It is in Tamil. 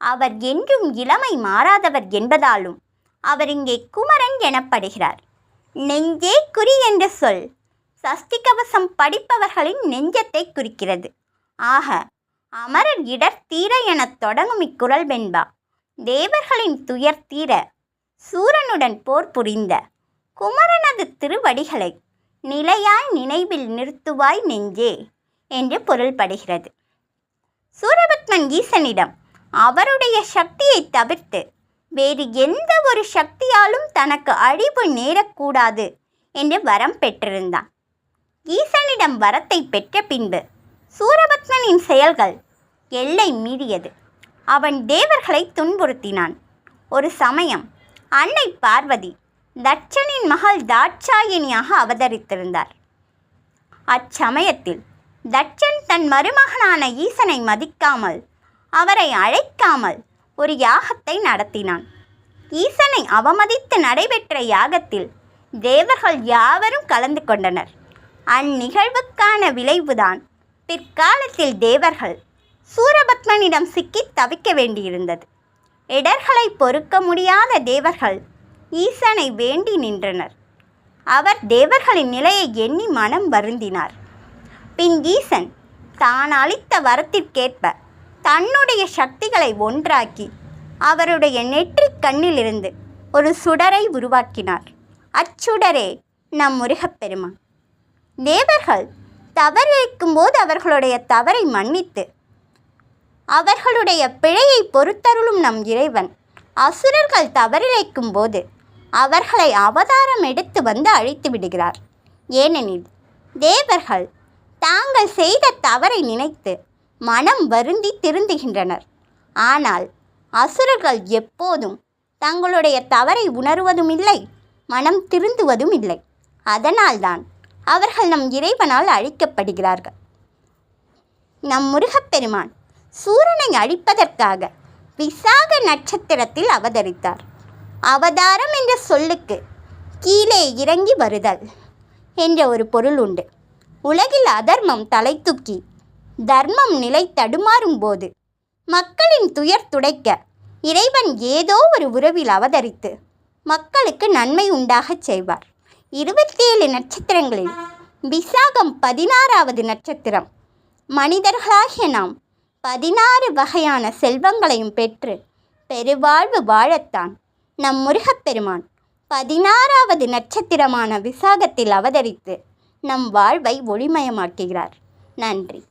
அவர் என்றும் இளமை மாறாதவர் என்பதாலும் அவர் இங்கே குமரன் எனப்படுகிறார். நெஞ்சே குறி என்ற சொல் சஷ்டி கவசம் படிப்பவர்களின் நெஞ்சத்தை குறிக்கிறது. ஆக அமரர் இடர் தீர எனத் தொடங்கும் இக்குறள் வெண்பா தேவர்களின் துயர் தீர சூரனுடன் போர் புரிந்த குமரனது திருவடிகளை நிலையாய் நினைவில் நிறுத்துவாய் நெஞ்சே என்று பொருள்படுகிறது. சூரபத்மன் ஈசனிடம் அவருடைய சக்தியை தவிர்த்து வேறு எந்த ஒரு சக்தியாலும் தனக்கு அழிவு நேரக்கூடாது என்று வரம் பெற்றிருந்தான். ஈசனிடம் வரத்தை பெற்ற பின்பு சூரபத்மனின் செயல்கள் எல்லை மீறியது. அவன் தேவர்களை துன்புறுத்தினான். ஒரு சமயம் அன்னை பார்வதி தட்சனின் மகள் தாட்சாயினியாக அவதரித்திருந்தார். அச்சமயத்தில் தட்சன் தன் மருமகனான ஈசனை மதிக்காமல் அவரை அழைக்காமல் ஒரு யாகத்தை நடத்தினான். ஈசனை அவமதித்து நடைபெற்ற யாகத்தில் தேவர்கள் யாவரும் கலந்து கொண்டனர். அந்நிகழ்வுக்கான விளைவுதான் பிற்காலத்தில் தேவர்கள் சூரபத்மனிடம் சிக்கி தவிக்க வேண்டியிருந்தது. இடர்களை பொறுக்க முடியாத தேவர்கள் ஈசனை வேண்டி நின்றனர். அவர் தேவர்களின் நிலையை எண்ணி மனம் வருந்தினார். பின் ஈசன் தான் அளித்த வரத்திற்கேற்ப தன்னுடைய சக்திகளை ஒன்றாக்கி அவருடைய நெற்றிக் கண்ணிலிருந்து ஒரு சுடரை உருவாக்கினார். அச்சுடரே நம் முருகப்பெருமான். தேவர்கள் தவறிழைக்கும் போது அவர்களுடைய தவறை மன்னித்து அவர்களுடைய பிழையை பொறுத்தருளும் நம் இறைவன் அசுரர்கள் தவறிழைக்கும் போது அவர்களை அவதாரம் எடுத்து வந்து அழித்து விடுகிறார். ஏனெனில் தேவர்கள் தாங்கள் செய்த தவறை நினைத்து மனம் வருந்தி திருந்துகின்றனர். ஆனால் அசுரர்கள் எப்போதும் தங்களுடைய தவறை உணர்வதும் இல்லை, மனம் திருந்துவதும் இல்லை. அதனால்தான் அவர்கள் நம் இறைவனால் அழிக்கப்படுகிறார்கள். நம் முருகப்பெருமான் சூரனை அழிப்பதற்காக விசாக நட்சத்திரத்தில் அவதரித்தார். அவதாரம் என்ற சொல்லுக்கு கீழே இறங்கி வருதல் என்ற ஒரு பொருள் உண்டு. உலகில் அதர்மம் தலை தூக்கி தர்மம் நிலை தடுமாறும் போது மக்களின் துயர் துடைக்க இறைவன் ஏதோ ஒரு உறவில் அவதரித்து மக்களுக்கு நன்மை உண்டாகச் செய்வார். 27 நட்சத்திரங்களில் விசாகம் 16வது நட்சத்திரம். மனிதர்களாகிய நாம் 16 வகையான செல்வங்களையும் பெற்று பெருவாழ்வு வாழத்தான் நம் முருகப்பெருமான் 16வது நட்சத்திரமான விசாகத்தில் அவதரித்து நம் வாழ்வை ஒளிமயமாக்குகிறார். நன்றி.